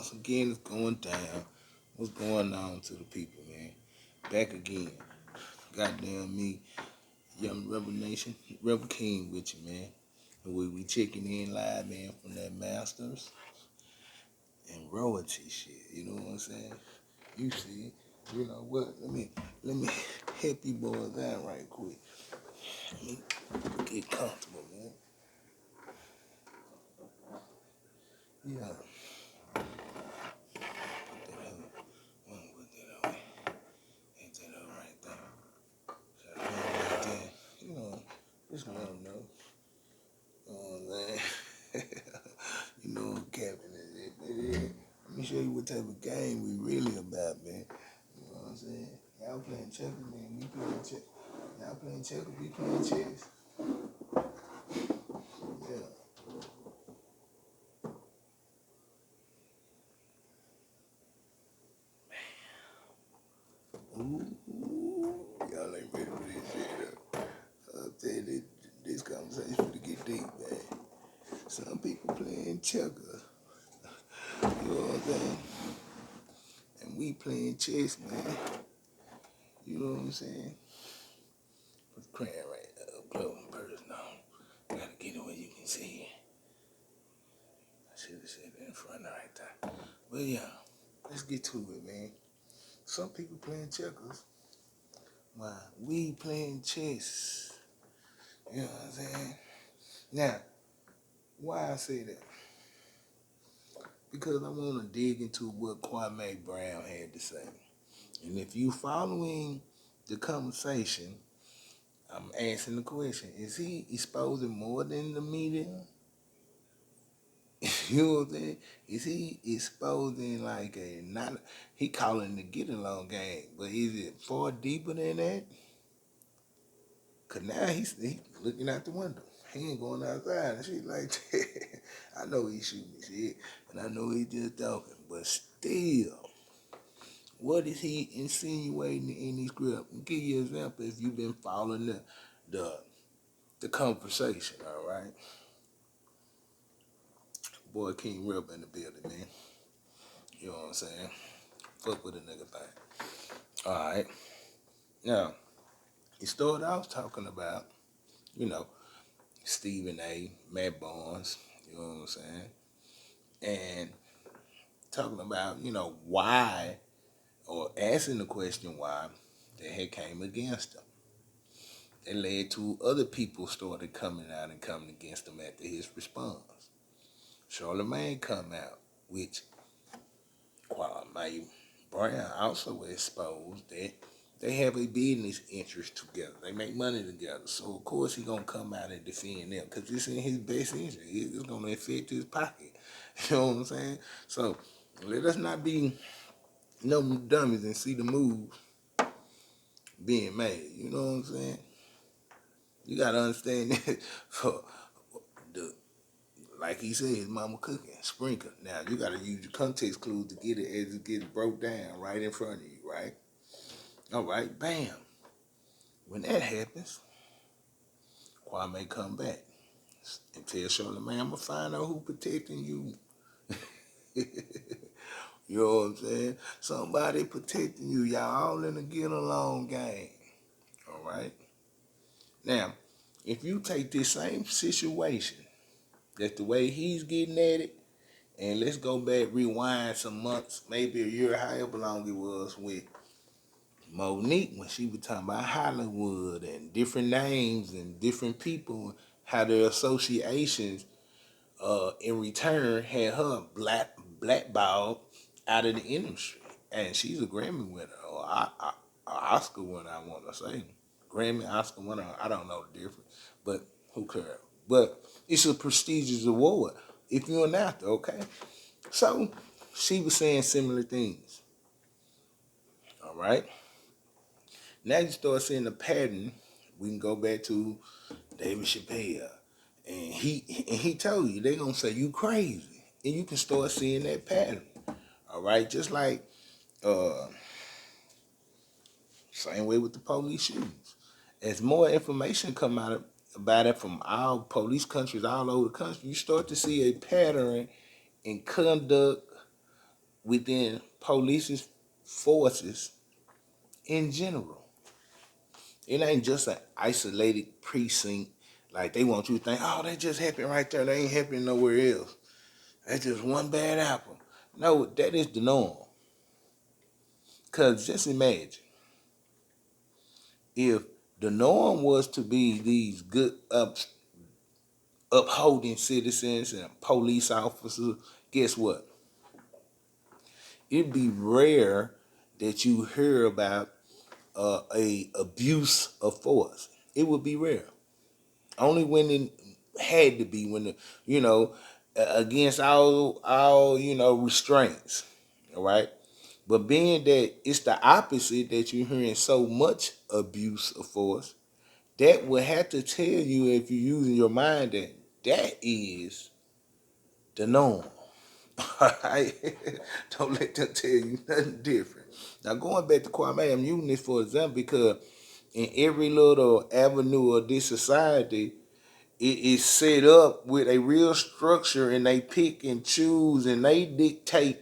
once again, it's going down. What's going on to the people, man? Back again. Goddamn me, Young Rebel Nation, Rebel King with you, man. And we checking in live, man, from that Masters and royalty shit. You know what I'm saying? You see, you know what? Let me help you boys out right quick. Let me get comfortable, man. Yeah. You know, just let them know. You know what I'm saying? You know what Captain is. Let me show you what type of game we really about, man. You know what I'm saying? Y'all playing checkers, man. We playing checkers. Y'all playing checkers, we playing chess. Yeah. Ooh, y'all ain't ready for this shit, though. I'll tell you, this conversation finna get deep, man. Some people playing checkers. You know what I'm saying? And we playing chess, man. You know what I'm saying? Put the crayon right up close and personal. Gotta get it where you can see it. I should have said it in front right there. But yeah, let's get to it, man. Some people playing checkers while we playing chess. You know what I'm saying? Now, why I say that? Because I want to dig into what Kwame Brown had to say. And if you following the conversation, I'm asking the question, is he exposing more than the media? You know what I'm saying? Is he exposing like a not? He calling the get along game, but is it far deeper than that? Cause now he's looking out the window. He ain't going outside and shit like that. I know he's shooting shit, and I know he's just talking, but still, what is he insinuating in these script? I'll give you an example if you've been following the the conversation. All right, boy, King Rip in the building, man. You know what I'm saying? Fuck with a nigga thing. All right. Now, he started off talking about, you know, Stephen A., Matt Barnes, you know what I'm saying? And talking about, you know, why, or asking the question why they had came against him. It led to other people started coming out and coming against him after his response. Charlemagne come out, which Kwame Brown also exposed that they have a business interest together. They make money together. So, of course, he going to come out and defend them because it's in his best interest. It's going to affect his pocket. You know what I'm saying? So, let us not be no dummies and see the move being made. You know what I'm saying? You got to understand that for the, like he said, his mama cooking, sprinkle. Now, you got to use your context clues to get it as it gets broke down right in front of you, right? All right, bam. When that happens, Kwame come back and tell Charlamagne, I'm going to find out who protecting you. You know what I'm saying? Somebody protecting you. Y'all all in a get along game. All right? Now, if you take this same situation, that's the way he's getting at it, and let's go back, rewind some months, maybe a year, however long it was with Monique when she was talking about Hollywood and different names and different people, how their associations in return had her blackballed out of the industry. And she's a Grammy winner or Oscar winner, I want to say. Grammy, Oscar winner, I don't know the difference, but who cares? But it's a prestigious award if you're an actor, okay? So she was saying similar things, all right? Now you start seeing the pattern. We can go back to David Chappelle, and he told you they gonna say you crazy, and you can start seeing that pattern. All right, just like same way with the police shootings. As more information come out about it from all police countries all over the country, you start to see a pattern in conduct within police forces in general. It ain't just an isolated precinct. Like they want you to think, oh, that just happened right there. They ain't happening nowhere else. That's just one bad apple. No, that is the norm. Because just imagine if the norm was to be these good upholding citizens and police officers, guess what? It'd be rare that you hear about a abuse of force. It would be rare. Only when it had to be, when the, against all restraints. All right. But being that it's the opposite, that you're hearing so much abuse of force, that would have to tell you, if you're using your mind, that that is the norm. All right? Don't let them tell you nothing different. Now, going back to Kwame, I'm using this for example because in every little avenue of this society, it is set up with a real structure, and they pick and choose and they dictate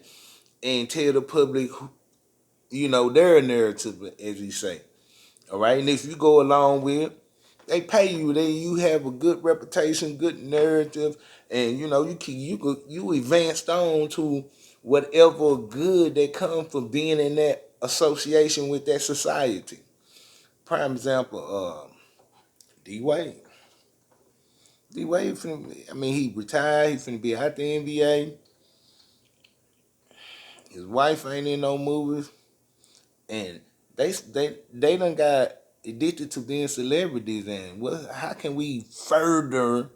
and tell the public, their narrative, as you say. All right, and if you go along with it, they pay you. You have a good reputation, good narrative, and you advanced on to whatever good that comes from being in that association with that society. Prime example, D Wade. D Wade, he retired. He finna be out the NBA. His wife ain't in no movies, and they done got addicted to being celebrities. And how can we further,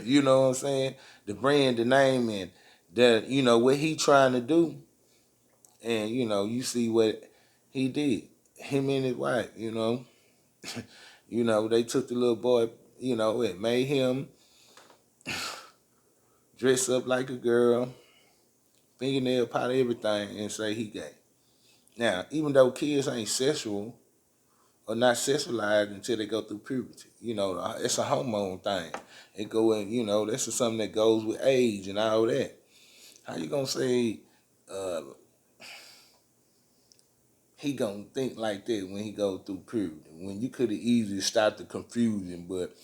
you know what I'm saying, the brand, the name, and that what he trying to do, and you see what he did. Him and his wife, they took the little boy, and made him dress up like a girl, fingernail pot, everything, and say he gay. Now, even though kids ain't sexual or not sexualized until they go through puberty, it's a hormone thing. It go in, that's something that goes with age and all that. How you gonna say he gonna think like that when he go through puberty? When you could have easily stopped the confusion, but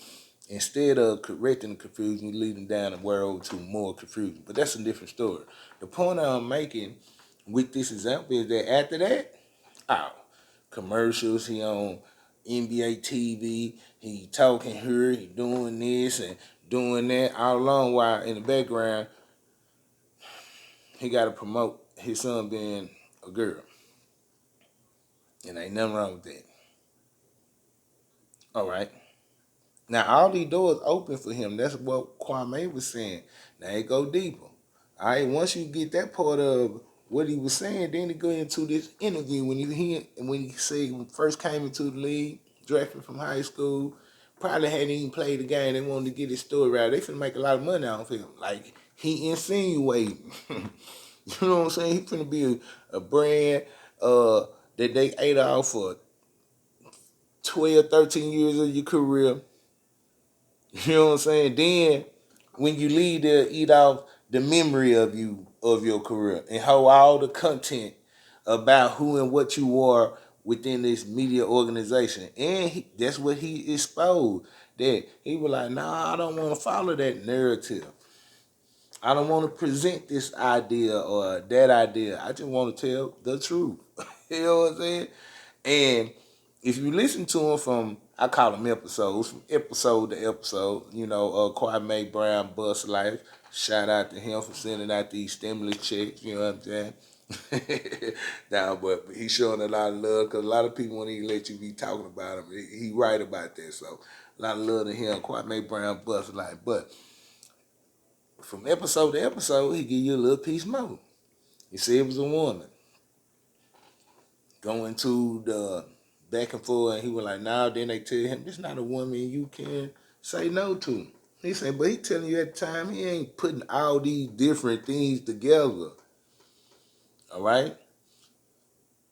instead of correcting the confusion, you lead them down the world to more confusion. But that's a different story. The point I'm making with this example is that after that, commercials, he on NBA TV, he talking here, he doing this and doing that, all along while in the background, he got to promote his son being a girl. And ain't nothing wrong with that. All right. Now, all these doors open for him. That's what Kwame was saying. Now, it go deeper. All right, once you get that part of what he was saying, then he go into this interview when he said he first came into the league, drafted from high school, probably hadn't even played the game. They wanted to get his story right. They finna make a lot of money off him. Like, he insinuating. You know what I'm saying? He finna be a brand that they ate off for 12, 13 years of your career. You know what I'm saying? Then when you leave there, eat off the memory of your career, and hold all the content about who and what you are within this media organization. And that's what he exposed. That he was like, nah, I don't want to follow that narrative. I don't want to present this idea or that idea. I just want to tell the truth. You know what I'm saying? And if you listen to him from, I call them episodes, from episode to episode, Kwame Brown Bus Life, shout out to him for sending out these stimulus checks, you know what I'm saying? Now, but he's showing a lot of love, because a lot of people won't even let you be talking about him. He right about that, so a lot of love to him, Kwame Brown Bus Life. But from episode to episode, he give you a little piece more. He said it was a woman going to the back and forth, and he was like, nah, then they tell him, this not a woman you can say no to. He said, but he telling you at the time, he ain't putting all these different things together. All right?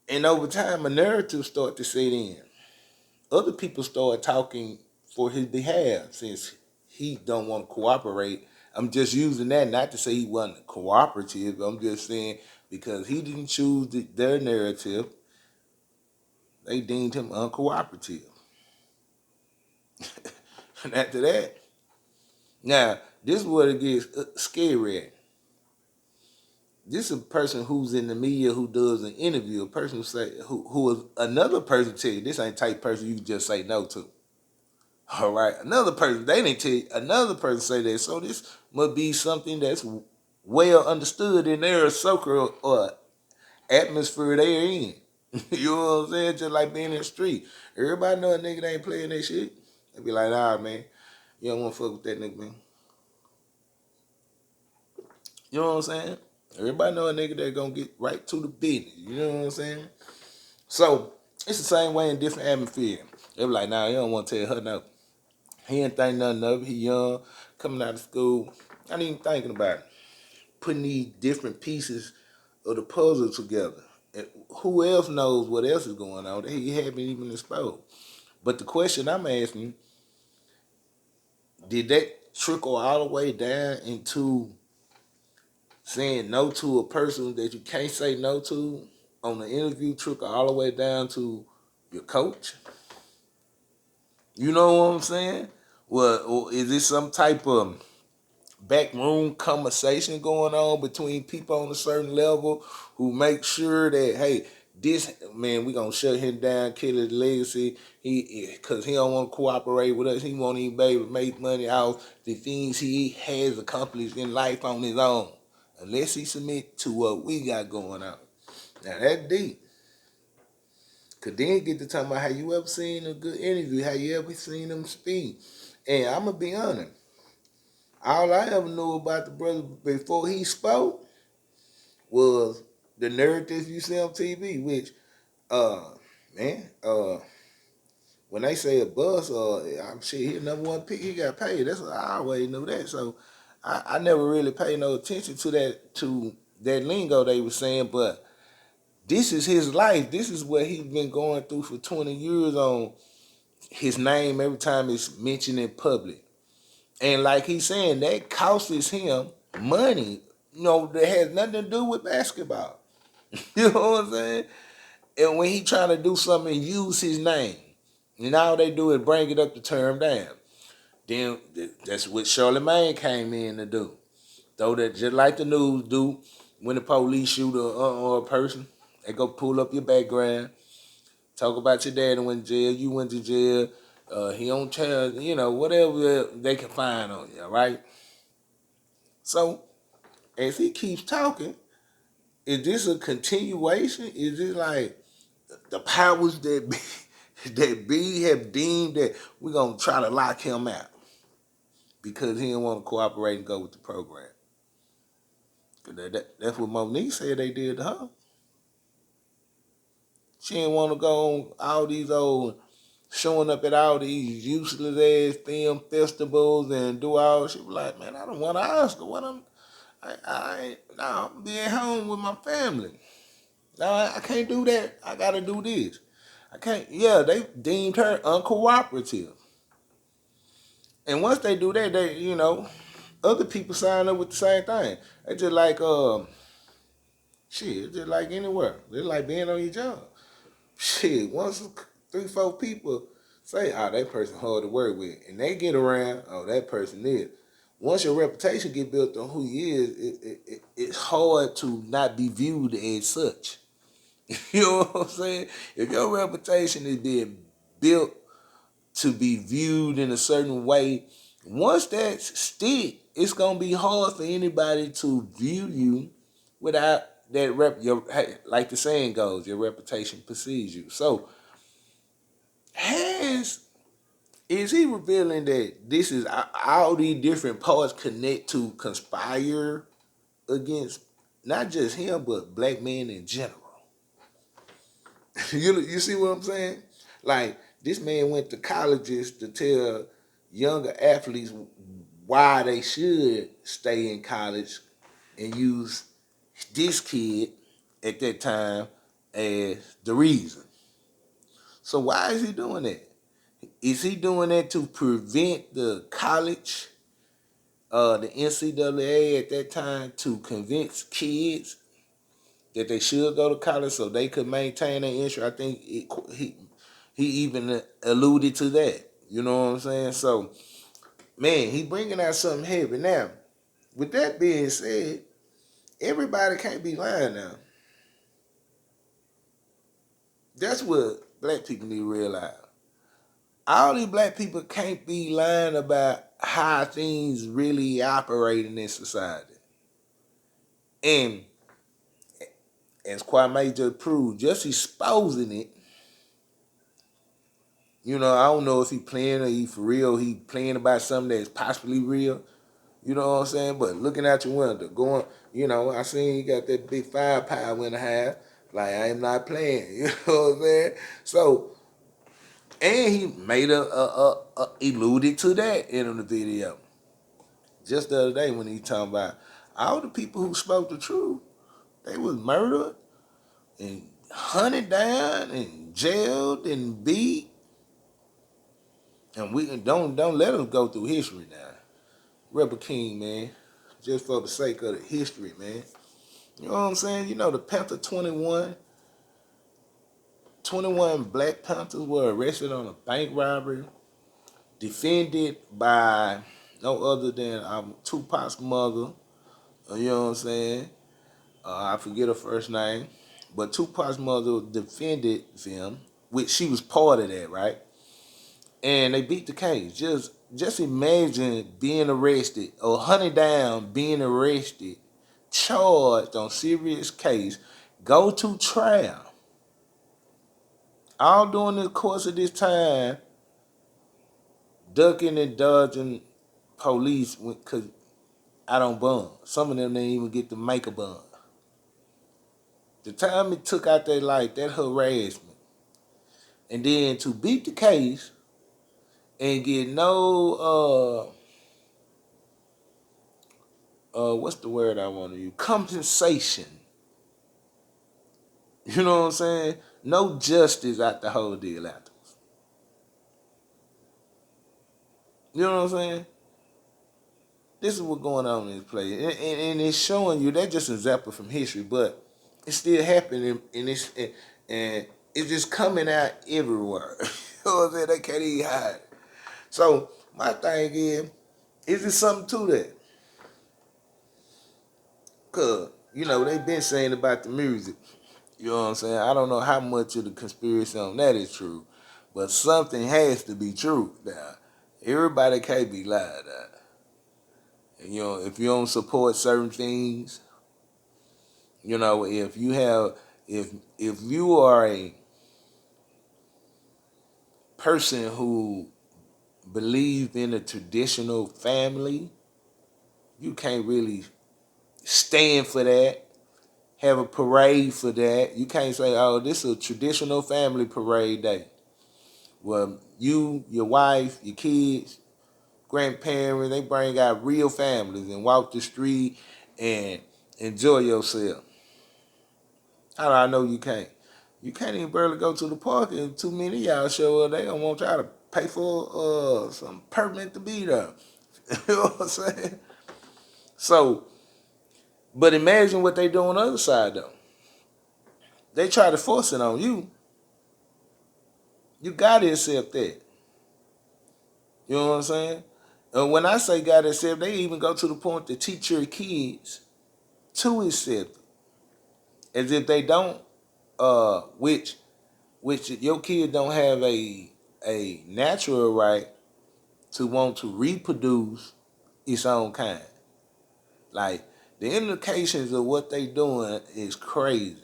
And over time, a narrative start to set in. Other people start talking for his behalf, since he don't want to cooperate I'm just using that not to say he wasn't cooperative. I'm just saying because he didn't choose their narrative, they deemed him uncooperative. And after that, now this is what it gets scary at. This is a person who's in the media who does an interview, a person who is another person tell you this ain't the type of person you can just say no to. All right, another person they didn't tell you, another person say that. So this must be something that's well understood in their circle or atmosphere they're in. You know what I'm saying? Just like being in the street. Everybody know a nigga that ain't playing that shit. They be like, nah, man, you don't want to fuck with that nigga, man. You know what I'm saying? Everybody know a nigga that gonna get right to the business. You know what I'm saying? So it's the same way in different atmosphere. They be like, nah, you don't want to tell her no. He ain't think nothing of it. He young, coming out of school. Not even thinking about it. Putting these different pieces of the puzzle together. And who else knows what else is going on that he haven't even exposed? But the question I'm asking, did that trickle all the way down into saying no to a person that you can't say no to on the interview, trickle all the way down to your coach? You know what I'm saying? Well, or is this some type of backroom conversation going on between people on a certain level who make sure that, hey, this man, we gonna shut him down, kill his legacy. Cause he don't want to cooperate with us. He won't even be able to make money off the things he has accomplished in life on his own, unless he submit to what we got going on. Now that's deep. Cause then get to talking about how you ever seen a good interview, how you ever seen them speak. And I'm gonna be honest, all I ever knew about the brother before he spoke was the narratives you see on TV, which, uh, man, when they say a bus, I'm sure he number 1 pick, he got paid. That's what I always knew that. So I never really paid no attention to that lingo they were saying, but this is his life. This is what he's been going through for 20 years on his name every time it's mentioned in public. And like he's saying, that costs him money, that has nothing to do with basketball. You know what I'm saying? And when he trying to do something and use his name, and all they do is bring it up to tear him down. Then that's what Charlemagne came in to do. Though that just like the news do, when the police shoot a person, they go pull up your background, talk about your dad went to jail, you went to jail, he on trial, whatever they can find on you, right? So as he keeps talking, is this a continuation? Is it like the powers that be, that be have deemed that we're gonna try to lock him out because he didn't want to cooperate and go with the program? That's what Monique said they did to her. She didn't want to go on all these old showing up at all these useless ass film festivals and do all. She was like, man, I don't want to ask her what I'm being home with my family. No, I can't do that. I gotta do this. I can't. Yeah, they deemed her uncooperative. And once they do that, other people sign up with the same thing. It's just like shit. It's just like anywhere. It's like being on your job. Shit. Once 3, 4 people say, "Oh, that person hard to work with," and they get around, "Oh, that person is." Once your reputation get built on who you is, it's hard to not be viewed as such. You know what I'm saying? If your reputation is being built to be viewed in a certain way, once that's stick, it's gonna be hard for anybody to view you without that like the saying goes, your reputation precedes you. So is he revealing that this is all these different parts connect to conspire against not just him but black men in general? You see what I'm saying? Like, this man went to colleges to tell younger athletes why they should stay in college and use this kid at that time as the reason. So why is he doing that? Is he doing that to prevent the college the NCAA at that time to convince kids that they should go to college so they could maintain their interest. I think he even alluded to that. You know what I'm saying? So, man, he bringing out something heavy. Now, with that being said, everybody can't be lying now. That's what black people need to realize. All these black people can't be lying about how things really operate in this society. And as Kwame just proved, just exposing it, you know, I don't know if he playing or he for real, he playing about something that's possibly real. You know what I'm saying? But looking out your window, going, you know, I seen you got that big firepower in the house. Like, I am not playing. You know what I'm saying? So, and he made alluded to that in the video. Just the other day when he talking about all the people who spoke the truth, they was murdered and hunted down and jailed and beat. And we don't let us go through history now. Rebel King, man. Just for the sake of the history, man. You know what I'm saying? You know, the Panther 21 Black Panthers were arrested on a bank robbery, defended by no other than Tupac's mother. You know what I'm saying? I forget her first name. But Tupac's mother defended them, which she was part of that, right? And they beat the case. Just imagine being arrested or hunted down, being arrested, charged on serious case, go to trial. All during the course of this time, ducking and dodging police because I don't bond. Some of them didn't even get to make a bond. The time it took out their life, that harassment. And then to beat the case and get no what's the word I want to use? Compensation. You know what I'm saying? No justice out the whole deal after. You know what I'm saying? This is what's going on in this place. And it's showing you, that's just an example from history, but it's still happening and it's just coming out everywhere. You know what I'm saying? They can't even hide it. So my thing is there something to that? Cause, you know, they've been saying about the music. You know what I'm saying? I don't know how much of the conspiracy on that is true, but something has to be true. Now, everybody can't be lied at. And, you know, if you don't support certain things, you know, if you are a person who believes in a traditional family, you can't really stand for that. Have a parade for that. You can't say, oh, this is a traditional family parade day. Well, you, your wife, your kids, grandparents, they bring out real families and walk the street and enjoy yourself. How do I know you can't? You can't even barely go to the park and too many of y'all show up. They don't want y'all to pay for some permit to be there. You know what I'm saying? So, but imagine what they do on the other side though. They try to force it on you. You gotta accept that. You know what I'm saying? And when I say gotta accept, they even go to the point to teach your kids to accept it. As if they don't, which your kid don't have a natural right to want to reproduce its own kind. Like, the implications of what they doing is crazy.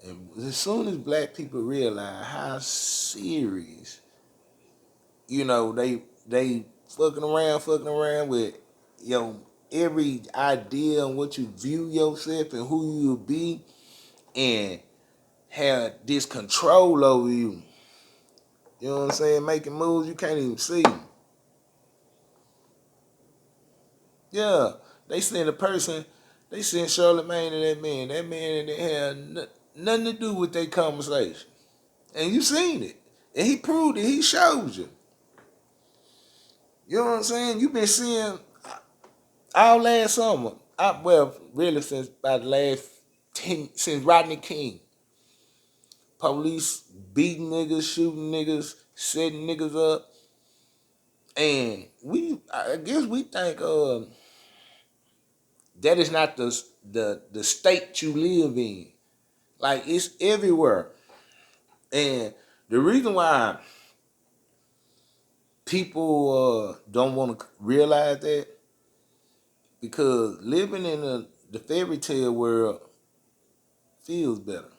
And as soon as black people realize how serious, you know, they fucking around with, you know, every idea on what you view yourself and who you'll be, and have this control over you. You know what I'm saying? Making moves you can't even see. Yeah, they send a person, they send Charlemagne to that man. That man didn't have nothing to do with their conversation. And you seen it. And he proved it. He showed you. You know what I'm saying? You've been seeing All last summer, well, really since about the last 10, since Rodney King, police beating niggas, shooting niggas, setting niggas up, and I guess we think that is not the state you live in. Like it's everywhere, and the reason why people don't want to realize that because living in the fairy tale world feels better.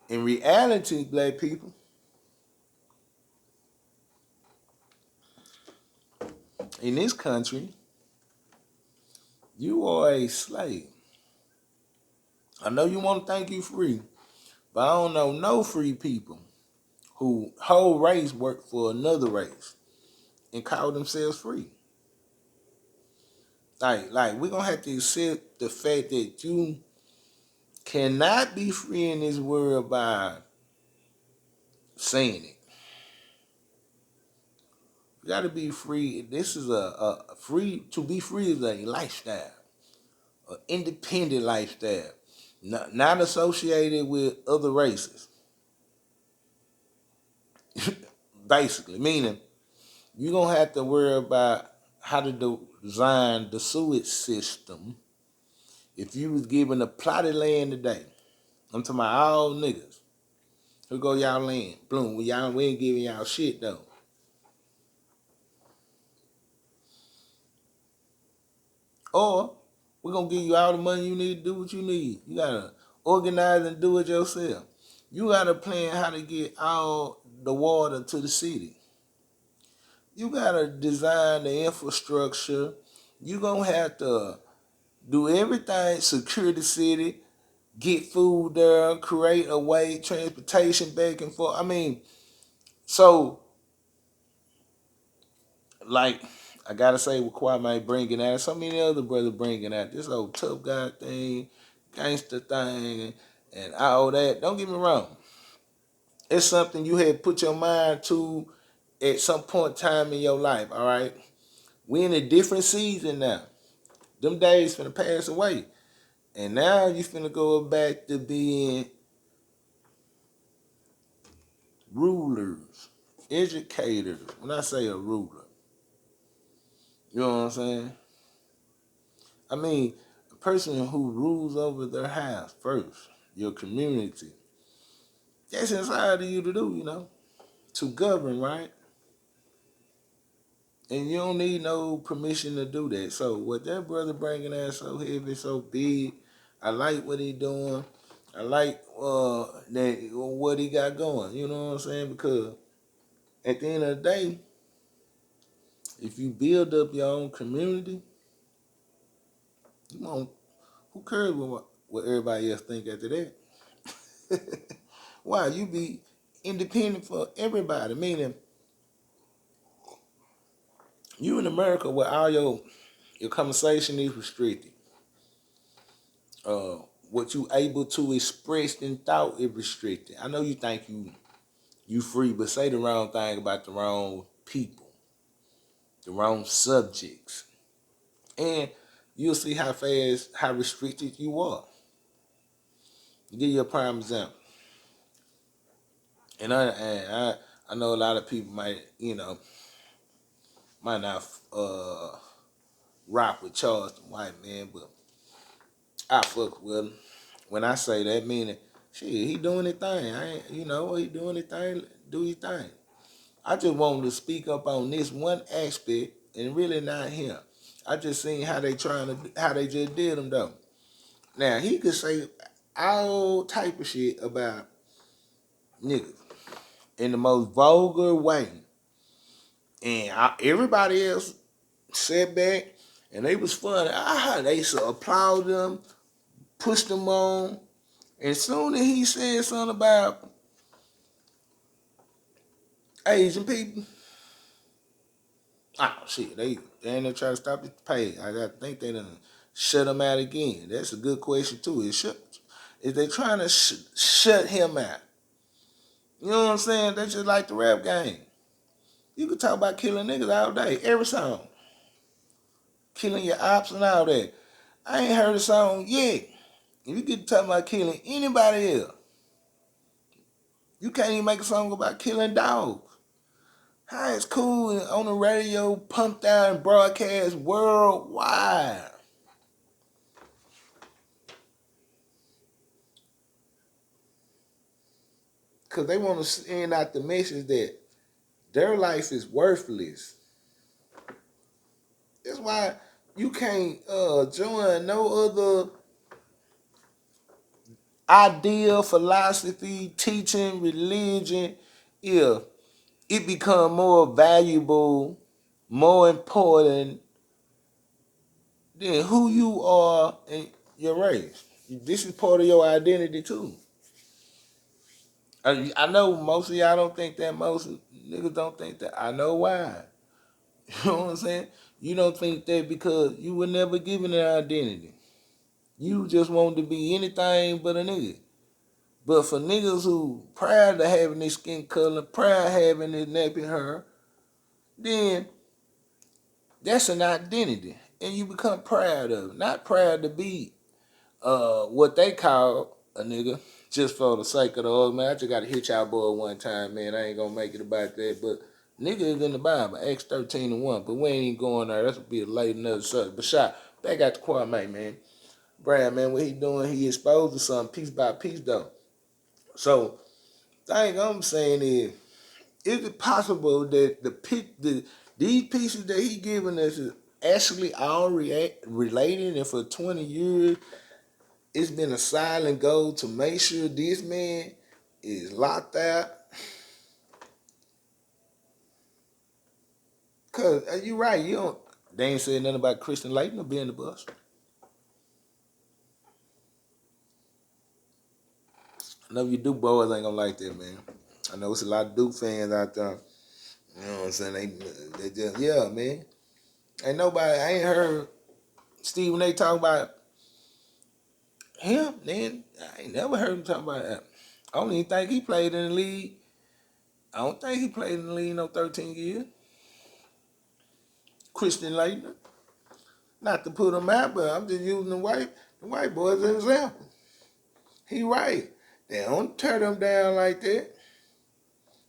In reality, black people, in this country, you are a slave. I know you want to think you free, but I don't know no free people who whole race work for another race and call themselves free. Like we're gonna have to accept the fact that you cannot be free in this world by saying it. You gotta be free. This is a free to be free is a lifestyle, an independent lifestyle, not associated with other races. Basically, meaning you're gonna have to worry about how to design the sewage system if you was given a plot of land today. I'm talking about all niggas. Who go y'all land? Bloom. We ain't giving y'all shit though. Or we're gonna give you all the money you need to do what you need. You gotta organize and do it yourself. You gotta plan how to get all the water to the city. You gotta design the infrastructure. You gonna have to do everything, secure the city, get food there, create a way, transportation back and forth. I mean, so like I gotta say what Kwame bringing out, so many other brothers bringing out this old tough guy thing, gangster thing, and all that. Don't get me wrong, it's something you had put your mind to at some point in time in your life. All right, we in a different season now. Them days finna pass away, and now you finna go back to being rulers, educators. When I say a ruler, you know what I'm saying? I mean, a person who rules over their house first, your community. That's inside of you to do, to govern, right? And you don't need no permission to do that. So what that brother bringing out so heavy, so big, I like what he doing. I like that what he got going. You know what I'm saying? Because at the end of the day, if you build up your own community, you won't. Who cares what everybody else think after that? Why? You be independent for everybody. Meaning, you in America where all your conversation is restricted. Uh, what you able to express in thought is restricted. I know you think you free, but say the wrong thing about the wrong people, the wrong subjects, and you'll see how restricted you are. I'll give you a prime example, and I know a lot of people might not rock with Charles the White Man, but I fuck with him. When I say that, meaning, shit, he doing his thing. I ain't, he doing his thing, do his thing. I just wanted to speak up on this one aspect and really not him. I just seen how how they just did him though. Now, he could say all type of shit about niggas in the most vulgar way. And everybody else sat back and they was funny. They used to applaud them, push them on. And soon as he said something about Asian people, oh shit, they try to stop the pay. I think they done shut him out again. That's a good question too. Is they trying to shut him out? You know what I'm saying? That's just like the rap game. You could talk about killing niggas all day, every song. killing your ops and all that. I ain't heard a song yet. If you get talking about killing anybody else, you can't even make a song about killing dogs. How it's cool and on the radio, pumped out and broadcast worldwide. Because they want to send out the message that their life is worthless. That's why you can't join no other idea, philosophy, teaching, religion if it become more valuable, more important than who you are and your race. This is part of your identity too. I know most of y'all don't think that. Most niggas don't think that. I know why. You know what I'm saying? You don't think that because you were never given an identity. You just wanted to be anything but a nigga. But for niggas who proud of having this skin color, proud of having this nappy hair, then that's an identity. And you become proud of it. Not proud to be what they call a nigga just for the sake of the old man. I just got to hit y'all boy one time, man. I ain't going to make it about that. But nigga is in the Bible, Acts 13:1. But we ain't even going there. That's going to be a late another subject. But shot, back out to Kwame, man. Brad, man, what he doing, he exposed to something piece by piece, though. So, the thing I'm saying is it possible that these pieces that he giving us is actually all related, and for 20 years it's been a silent goal to make sure this man is locked out? Cause you right, they ain't said nothing about Christian Laettner being the bus. I know you Duke boys ain't gonna like that, man. I know it's a lot of Duke fans out there. You know what I'm saying? They just, yeah, man. Ain't nobody, I ain't heard Stephen A talk about him, then. I ain't never heard him talk about that. I don't even think he played in the league. I don't think he played in the league no 13 years. Christian Laettner. Not to put him out, but I'm just using the white boys as an example. He right. They don't tear them down like that.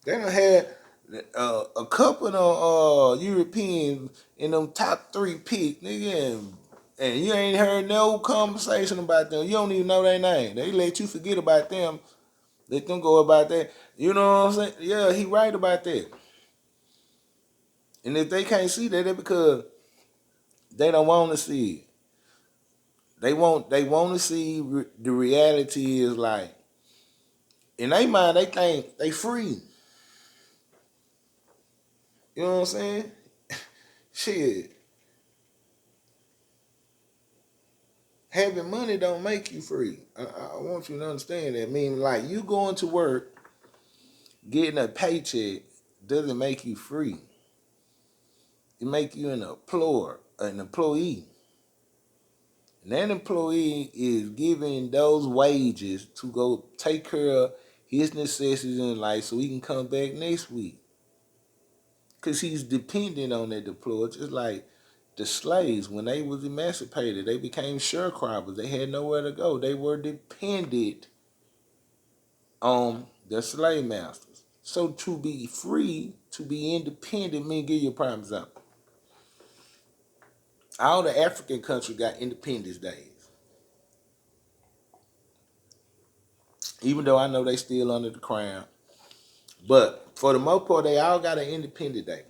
They done had a couple of Europeans in them top 3 picks, nigga, and you ain't heard no conversation about them. You don't even know their name. They let you forget about them. Let them go about that. You know what I'm saying? Yeah, he right about that. And if they can't see that, it's because they don't want to see it. They want to see the reality is like, in their mind, they think they free. You know what I'm saying? Shit. Having money don't make you free. I want you to understand that. I mean, like, you going to work, getting a paycheck doesn't make you free. It make you an employee. And that employee is giving those wages to go take care of his necessities in life so he can come back next week. Because he's dependent on that employer, just like the slaves, when they was emancipated, they became sharecroppers. They had nowhere to go. They were dependent on their slave masters. So to be free, to be independent, mean, give you a prime example. All the African countries got Independence Days. Even though I know they still under the crown. But for the most part, they all got an Independence Day.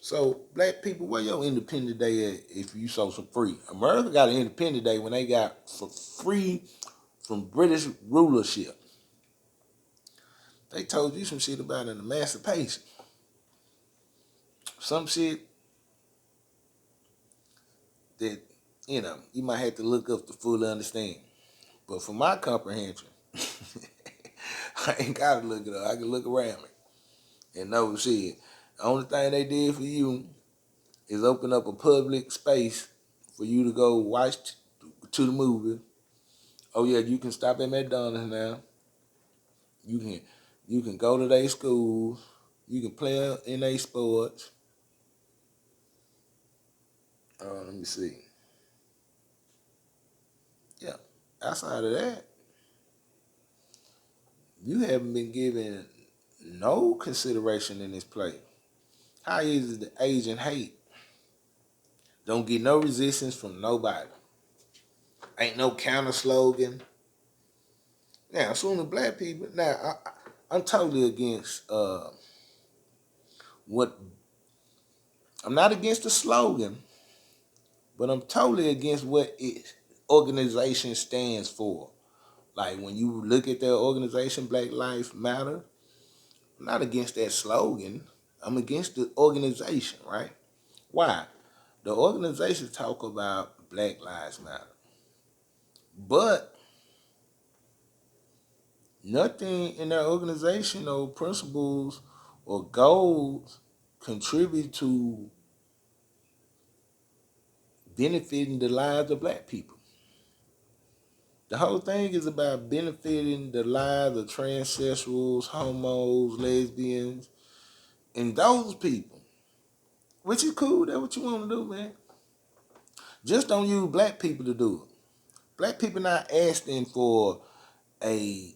So black people, where your Independence Day at if you so some free? America got an Independence Day when they got for free from British rulership. They told you some shit about an emancipation. Some shit that, you might have to look up to fully understand. But for my comprehension, I ain't gotta look it up. I can look around me and know shit. The only thing they did for you is open up a public space for you to go watch to the movie. Oh yeah, you can stop at McDonald's now. You can go to their schools. You can play in their sports. Let me see. Yeah. Outside of that, you haven't been given no consideration in this play. How easy the Asian hate? Don't get no resistance from nobody. Ain't no counter slogan. Now, as soon as black people, now I'm totally against what. I'm not against the slogan, but I'm totally against what organization stands for. Like when you look at their organization, Black Lives Matter, I'm not against that slogan. I'm against the organization, right? Why? The organization talk about Black Lives Matter, but nothing in their organization or principles or goals contribute to benefiting the lives of black people. The whole thing is about benefiting the lives of transsexuals, homos, lesbians, and those people. Which is cool. That's what you want to do, man. Just don't use black people to do it. Black people not asking for a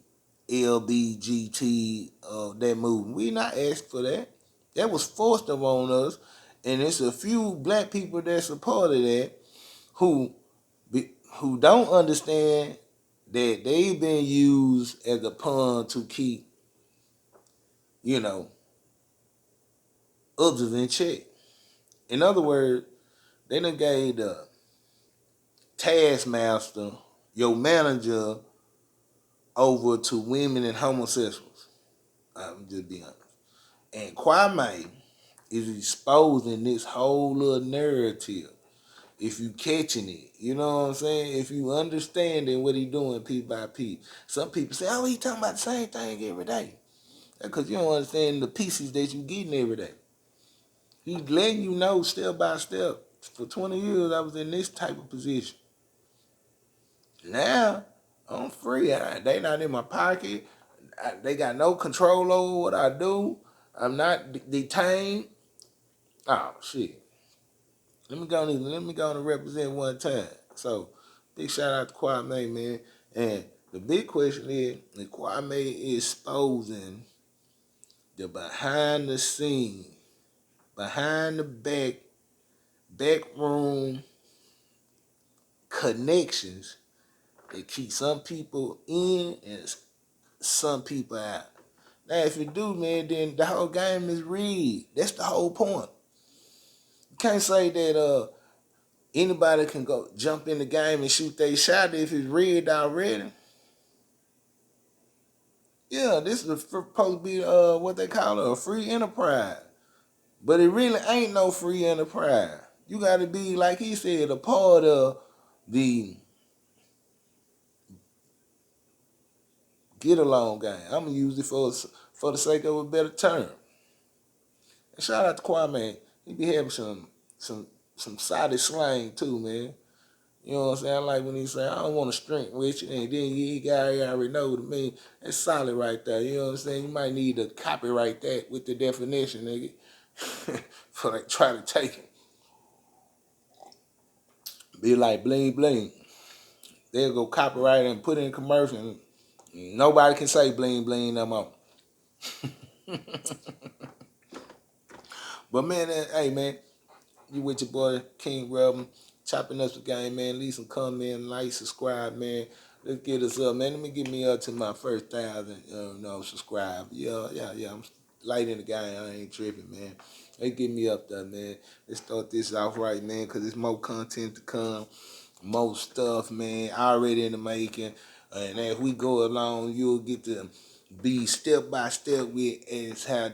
LBGT that movement. We not asking for that. That was forced upon us, and it's a few black people that supported that who who don't understand that they've been used as a pawn to keep, you know, others in check. In other words, they done gave the taskmaster, your manager, over to women and homosexuals. I'm just being honest. And Kwame is exposing this whole little narrative. If you catching it, you know what I'm saying? If you understanding what he doing piece by piece. Some people say, oh, he talking about the same thing every day. That's because you don't understand the pieces that you getting every day. He's letting you know step by step. For 20 years, I was in this type of position. Now, I'm free. They not in my pocket. They got no control over what I do. I'm not detained. Oh, shit. Let me go and represent one time. So, big shout out to Kwame, man. And the big question is Kwame is exposing the behind the scene, behind the back room connections that keep some people in and some people out. Now, if you do, man, then the whole game is rigged. That's the whole point. You can't say that anybody can go jump in the game and shoot their shot if it's rigged already. Yeah, this is supposed to be what they call a free enterprise. But it really ain't no free enterprise. You got to be, like he said, a part of the get along game. I'm gonna use it for the sake of a better term. And shout out to Kwame. He be having some solid slang too, man. You know what I'm saying? I like when he say, I don't want to strength with you, and then you guy already know what I mean. That's solid right there. You know what I'm saying? You might need to copyright that with the definition, nigga. For like try to take it. Be like bling bling. They'll go copyright it and put it in commercial. Nobody can say bling bling no more. But man, hey man, you with your boy King Rebel, chopping up the game, man. Leave some comment, like, subscribe, man. Let's get us up, man. Let me get me up to my first 1,000, subscribe. Yeah. I'm light in the game. I ain't tripping, man. They get me up there, man. Let's start this off right, man, because there's more content to come, more stuff, man, already in the making. And as we go along, you'll get to be step by step with as how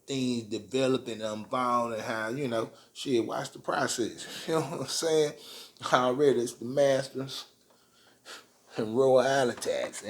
things develop and unfold and how, shit, watch the process. You know what I'm saying? Already it's the masters and royalties.